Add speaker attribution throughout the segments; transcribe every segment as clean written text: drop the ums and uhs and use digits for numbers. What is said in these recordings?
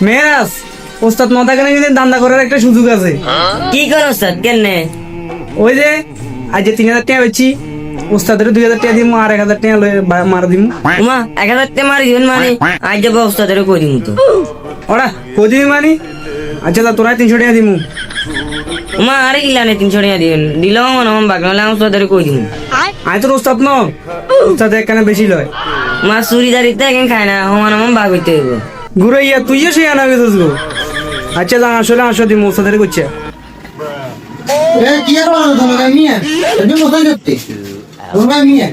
Speaker 1: মেরাজ ওস্তাদ মাথা কেন কিন্তু দান্দা করার একটা সুযোগ আছে।
Speaker 2: কি করো স্যার কেনে?
Speaker 1: ওই যে আজ যে 3000 টাকা বেচি, ওস্তাদের 2000 টাকা দিমু আর 1000 টাকা মার দিমু।
Speaker 2: উমা 1000 টাকা মারি দিবেন মানে আজ যাবো ওস্তাদের কই দিমু তো।
Speaker 1: ওরা কই দিবি মানি? আচ্ছা তা তোরা 300 টাকা দিমু।
Speaker 2: উমা আরে কিলা নে 300 টাকা দিবেন দিলাম মন মন বাগনালে ওস্তাদের কই দিমু।
Speaker 1: আয় তোর ওস্তাদ ন, ওস্তাদ একখানে বেশি লয়।
Speaker 2: উমা চুরিদারিতে এখন খায় না সমান সমান ভাগ হইতে হইব।
Speaker 1: ঘুরে ইয়া তুই যে সেই আনা গেছিস গো। আচ্ছা যা আসলে 800 দিমু, ওস্তাদের করছে।
Speaker 3: কি আর বলো তোমাকে মিয়া তুমি কোথায় যাচ্ছি তোমরা মিয়া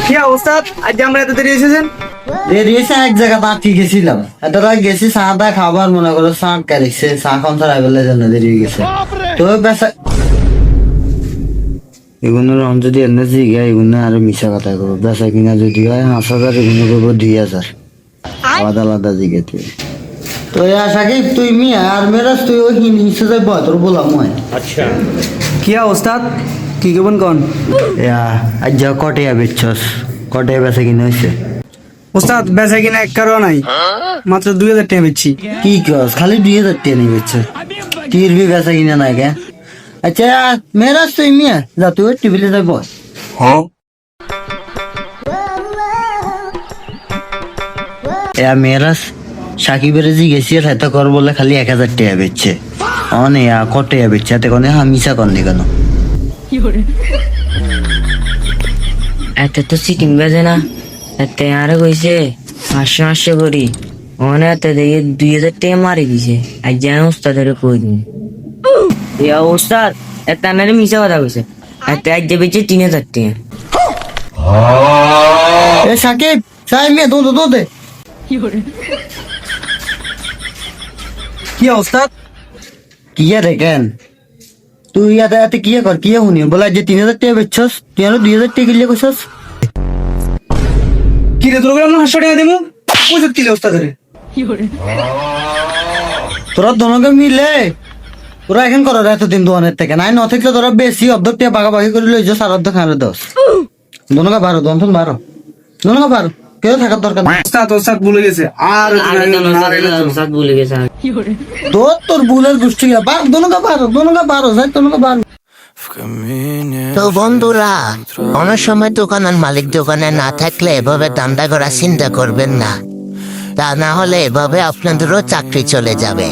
Speaker 1: কি ওস্তাদ আজ আমরা এত দেরি এসেছেন?
Speaker 3: রেসে এক জায়গা পাঠি গেছিলাম, এত রাত গেছি চাটা খাবার মনে করো চা কারিছে চা খান ছাড়া বেলা জন্য দেরি হয়ে গেছে। তো বেসা এগুলোর রং যদি এনে জিগা এগুলো আরো মিশা কথা করবো, বেসা কিনা যদি হয় 5,000 এগুলো করবো 2,000 আলাদা আলাদা জিগে তুই তো সাকিব তুই মিয়া আর মেরাজ তুই ওই হিসে যাই তোর বললাম মই
Speaker 1: কি ওস্তাদ কি কেমন কোন?
Speaker 3: আজ যা কটে বেচছস কটে বেসা কিনা হয়েছে?
Speaker 1: ওস্তাদ বেচা কিনা এক কারো নাই, মাত্র 2000 টাকা বেচছি।
Speaker 3: কি কস খালি 2,000 টাকা নিয়ে বেচছ, তীর বি বেচা কিনা নাই কে? আচ্ছা মেরাজ তুই মিয়া যা তুই টিভিতে যাই বস। মেরাজ সাকিবের জি গেছি হাতে কর বলে খালি 1,000 টাকা বেচছে, অনে কত টাকা বেচছে এতে কোনে হামিসা করনি কেন?
Speaker 2: এত তো সিটিং বাজে না, এতে আরে কইছে 500 করি ওনে এত দেখে 2000 টাকা মারি দিছে আজ যেন ওস্তাদের কই দিন। ইয়া ওস্তাদ এত আনারে মিশা কথা কইছে, এত আজ যে বেচে 3000 টাকা।
Speaker 3: এ সাকিব সাই মিয়া দো দে
Speaker 1: কি ওস্তাদ?
Speaker 3: কি রে কেন তুই ইয়াতে এতে কি কর কি শুনি বলে যে 3,000 টাকা বেচছস তুই আরো 2,000 টাকা কিনলে কইছস?
Speaker 1: কি রে তোর 800 টাকা দিমু, কইছত কি রে ওস্তাদের?
Speaker 3: তোরা দনকে মিলে তোরা এখন কর এতদিন দোকানের থেকে নাই ন থাকলে তোরা বেশি অর্ধেক টাকা ভাগাভাগি করে লই যাস আর অর্ধেক খারে দোস দনকা বারো দনথন বারো দনকা বারো কেউ থাকার দরকার নাই।
Speaker 1: ওস্তাদ ভুলে গেছে আর
Speaker 2: ওস্তাদ ভুলে গেছে।
Speaker 3: তোর ভুলের গোষ্ঠী দনকা বারো যাই দনকা বারো।
Speaker 4: তো বন্ধুরা অনেক সময় দোকানের মালিক দোকানে না থাকলে এভাবে দান্দা করা চিন্তা করবেন না, তা না হলে এভাবে আপনাদেরও চাকরি চলে যাবে।